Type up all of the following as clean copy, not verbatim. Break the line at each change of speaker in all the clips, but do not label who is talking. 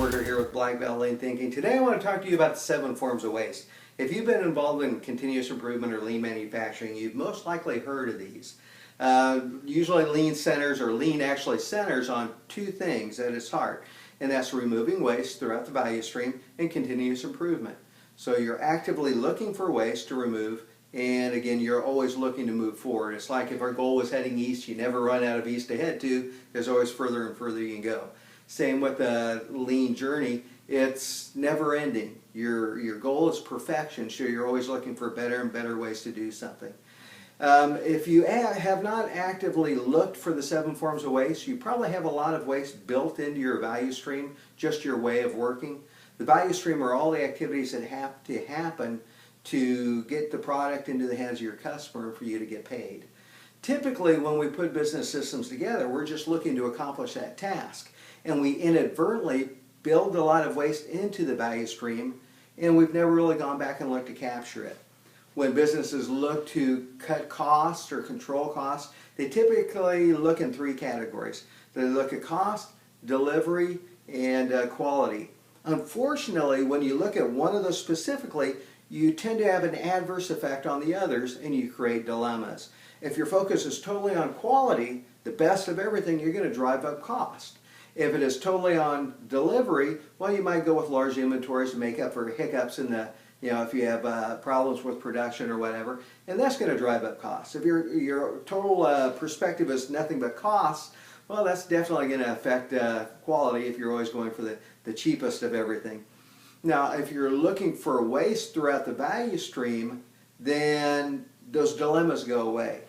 Porter here with Black Belt Lean Thinking. Today I want to talk to you about the 7 forms of waste. If you've been involved in continuous improvement or lean manufacturing, you've most likely heard of these. Usually lean centers, or lean actually centers on 2 things at its heart, and that's removing waste throughout the value stream and continuous improvement. So you're actively looking for waste to remove, and again, you're always looking to move forward. It's like if our goal was heading east, you never run out of east to head to. There's always further and further you can go. Same with the lean journey. It's never ending. Your goal is perfection, so you're always looking for better and better ways to do something. If you have not actively looked for the 7 forms of waste, you probably have a lot of waste built into your value stream, just your way of working. The value stream are all the activities that have to happen to get the product into the hands of your customer for you to get paid. Typically, when we put business systems together, we're just looking to accomplish that task. And we inadvertently build a lot of waste into the value stream, and we've never really gone back and looked to capture it. When businesses look to cut costs or control costs, they typically look in 3 categories. They look at cost, delivery, and quality. Unfortunately, when you look at one of those specifically, you tend to have an adverse effect on the others, and you create dilemmas. If your focus is totally on quality, the best of everything, you're going to drive up cost. If it is totally on delivery, well, you might go with large inventories to make up for hiccups in the, if you have problems with production or whatever, and that's going to drive up costs. If your total perspective is nothing but costs, well, that's definitely going to affect quality if you're always going for the cheapest of everything. Now, if you're looking for waste throughout the value stream, then those dilemmas go away.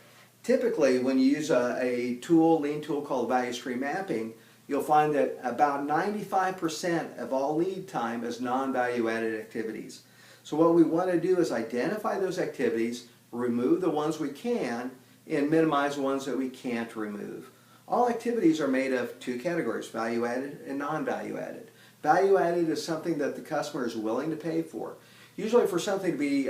Typically, when you use a tool, lean tool called value stream mapping, you'll find that about 95% of all lead time is non-value added activities. So what we want to do is identify those activities, remove the ones we can, and minimize the ones that we can't remove. All activities are made of 2 categories, value added and non-value added. Value added is something that the customer is willing to pay for. Usually for something to be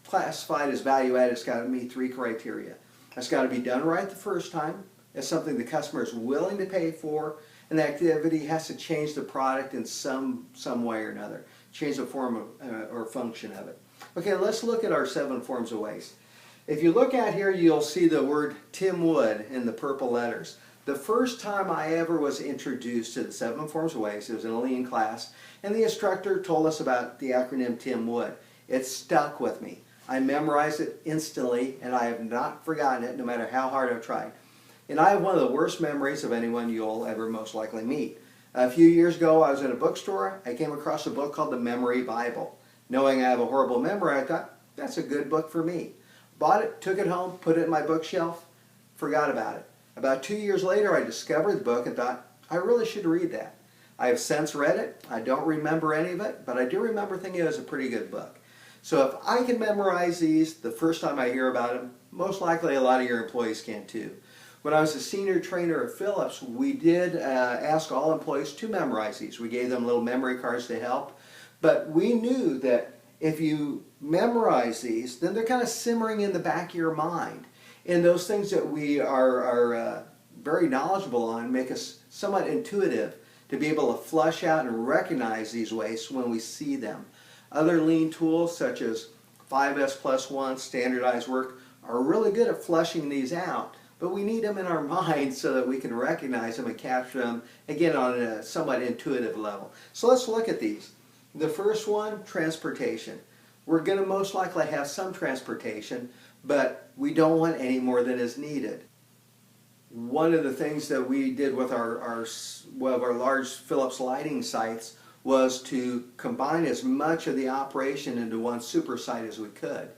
classified as value added, it's got to meet 3 criteria. It's got to be done right the first time. It's something the customer is willing to pay for, and the activity has to change the product in some way or another. Change the form of, or function of it. Okay, let's look at our 7 forms of waste. If you look at here, you'll see the word Tim Wood in the purple letters. The first time I ever was introduced to the 7 forms of waste, it was in a lean class, and the instructor told us about the acronym Tim Wood. It stuck with me. I memorized it instantly, and I have not forgotten it no matter how hard I've tried. And I have one of the worst memories of anyone you'll ever most likely meet. A few years ago, I was in a bookstore. I came across a book called the Memory Bible. Knowing I have a horrible memory, I thought, that's a good book for me. Bought it, took it home, put it in my bookshelf, forgot about it. About 2 years later, I discovered the book and thought, I really should read that. I have since read it. I don't remember any of it, but I do remember thinking it was a pretty good book. So if I can memorize these the first time I hear about them, most likely a lot of your employees can too. When I was a senior trainer at Philips, we did ask all employees to memorize these. We gave them little memory cards to help, but we knew that if you memorize these, then they're kind of simmering in the back of your mind. And those things that we are very knowledgeable on make us somewhat intuitive to be able to flush out and recognize these wastes when we see them. Other lean tools such as 5S+1, standardized work, are really good at flushing these out, but we need them in our minds so that we can recognize them and capture them, again, on a somewhat intuitive level. So let's look at these. The first one, transportation. We're going to most likely have some transportation, but we don't want any more than is needed. One of the things that we did with our large Philips lighting sites was to combine as much of the operation into one super site as we could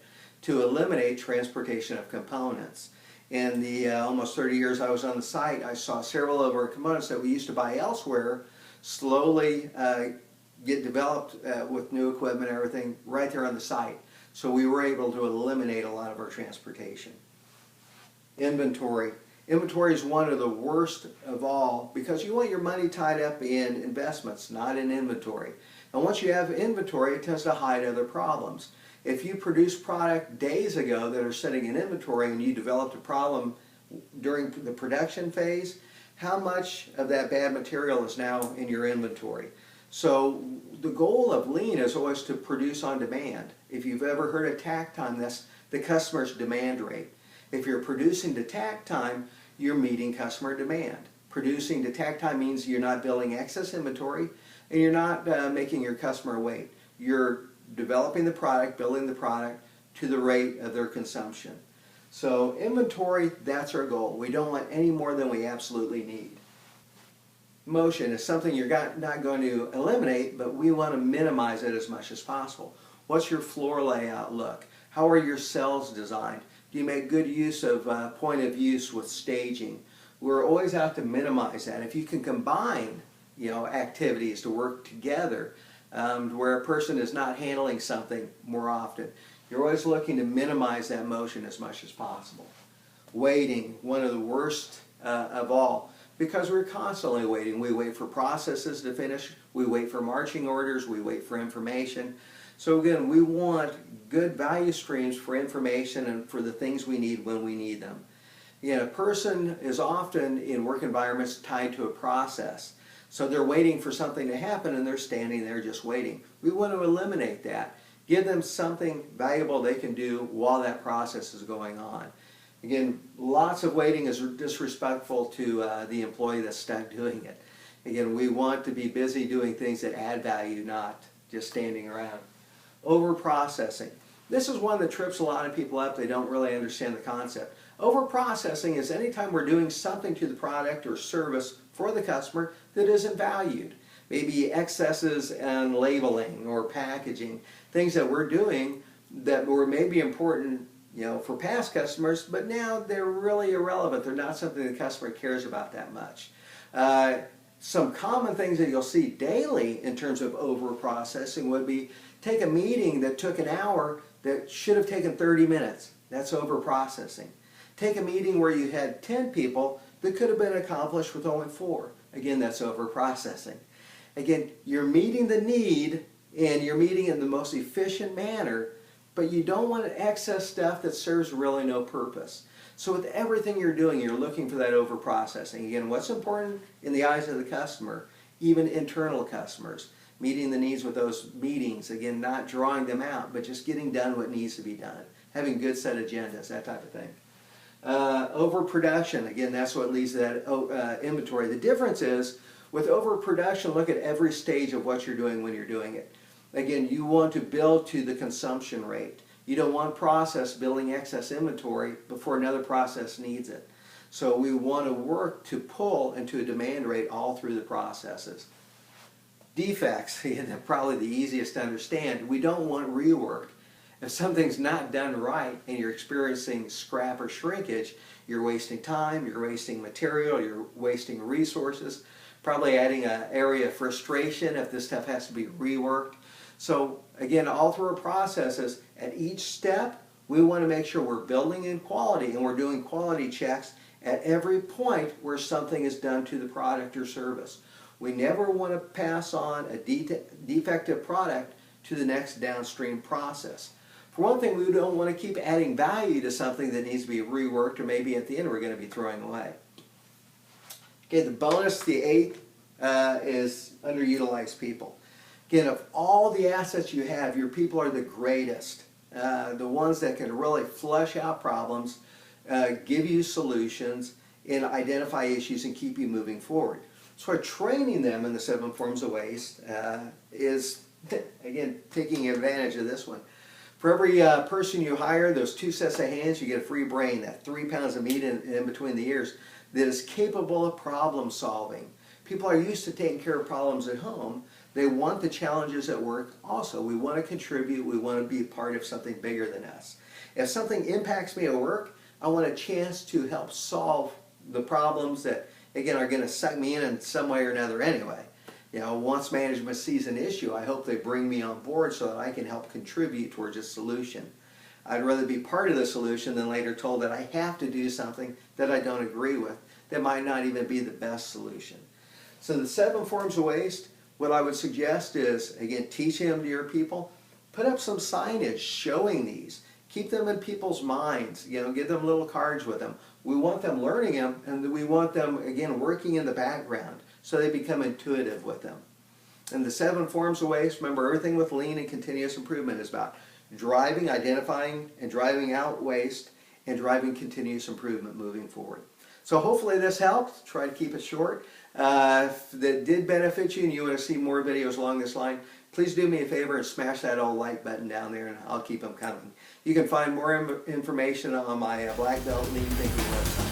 to eliminate transportation of components. In the almost 30 years I was on the site, I saw several of our components that we used to buy elsewhere slowly get developed with new equipment and everything right there on the site. So we were able to eliminate a lot of our transportation. Inventory. Inventory is one of the worst of all because you want your money tied up in investments, not in inventory. And once you have inventory, it tends to hide other problems. If you produce product days ago that are sitting in inventory and you developed a problem during the production phase, how much of that bad material is now in your inventory? So the goal of lean is always to produce on demand. If you've ever heard of takt time, that's the customer's demand rate. If you're producing to takt time, you're meeting customer demand. Producing to takt time means you're not building excess inventory and you're not making your customer wait. You're developing the product, building the product to the rate of their consumption. So inventory, that's our goal. We don't want any more than we absolutely need. Motion is something you're not going to eliminate, but we want to minimize it as much as possible. What's your floor layout look? How are your cells designed? Do you make good use of point of use with staging? We're always out to minimize that. If you can combine, activities to work together, where a person is not handling something more often, you're always looking to minimize that motion as much as possible. Waiting, one of the worst of all, because we're constantly waiting. We wait for processes to finish, we wait for marching orders, we wait for information. So again, we want good value streams for information and for the things we need when we need them. A person is often in work environments tied to a process. So they're waiting for something to happen and they're standing there just waiting. We want to eliminate that. Give them something valuable they can do while that process is going on. Again, lots of waiting is disrespectful to the employee that's stuck doing it. Again, we want to be busy doing things that add value, not just standing around. Overprocessing. This is one that trips a lot of people up. They don't really understand the concept. Overprocessing is anytime we're doing something to the product or service for the customer that isn't valued. Maybe excesses in labeling or packaging, things that we're doing that were maybe important for past customers, but now they're really irrelevant. They're not something the customer cares about that much. Some common things that you'll see daily in terms of over-processing would be take a meeting that took an hour that should have taken 30 minutes. That's over-processing. Take a meeting where you had 10 people that could have been accomplished with only 4. Again, that's over-processing. Again, you're meeting the need and you're meeting in the most efficient manner, but you don't want excess stuff that serves really no purpose. So with everything you're doing, you're looking for that over-processing. Again, what's important in the eyes of the customer, even internal customers, meeting the needs with those meetings, again, not drawing them out, but just getting done what needs to be done, having good set agendas, that type of thing. Overproduction, again, that's what leads to that inventory. The difference is, with overproduction, look at every stage of what you're doing when you're doing it. Again, you want to build to the consumption rate. You don't want process building excess inventory before another process needs it. So we want to work to pull into a demand rate all through the processes. Defects, again, probably the easiest to understand. We don't want rework. If something's not done right and you're experiencing scrap or shrinkage, you're wasting time, you're wasting material, you're wasting resources, probably adding an area of frustration if this stuff has to be reworked. So again, all through our processes, at each step, we want to make sure we're building in quality and we're doing quality checks at every point where something is done to the product or service. We never want to pass on a defective product to the next downstream process. For one thing, we don't want to keep adding value to something that needs to be reworked or maybe at the end we're going to be throwing away. Okay, the bonus, the 8th, is underutilized people. Again, of all the assets you have, your people are the greatest. The ones that can really flesh out problems, give you solutions, and identify issues and keep you moving forward. So training them in the 7 forms of waste is, again, taking advantage of this one. For every person you hire, those 2 sets of hands, you get a free brain, that 3 pounds of meat in between the ears that is capable of problem solving. People are used to taking care of problems at home. They want the challenges at work also. We want to contribute. We want to be part of something bigger than us. If something impacts me at work, I want a chance to help solve the problems that, again, are going to suck me in some way or another anyway. Once management sees an issue, I hope they bring me on board so that I can help contribute towards a solution. I'd rather be part of the solution than later told that I have to do something that I don't agree with that might not even be the best solution. So the 7 forms of waste, what I would suggest is, again, teaching them to your people. Put up some signage showing these. Keep them in people's minds. Give them little cards with them. We want them learning them, and we want them, again, working in the background so they become intuitive with them. And the 7 forms of waste, remember, everything with lean and continuous improvement is about driving, identifying, and driving out waste, and driving continuous improvement moving forward. So hopefully this helped. Try to keep it short. If that did benefit you and you want to see more videos along this line, please do me a favor and smash that old like button down there, and I'll keep them coming. You can find more information on my Black Belt Lean Thinking website.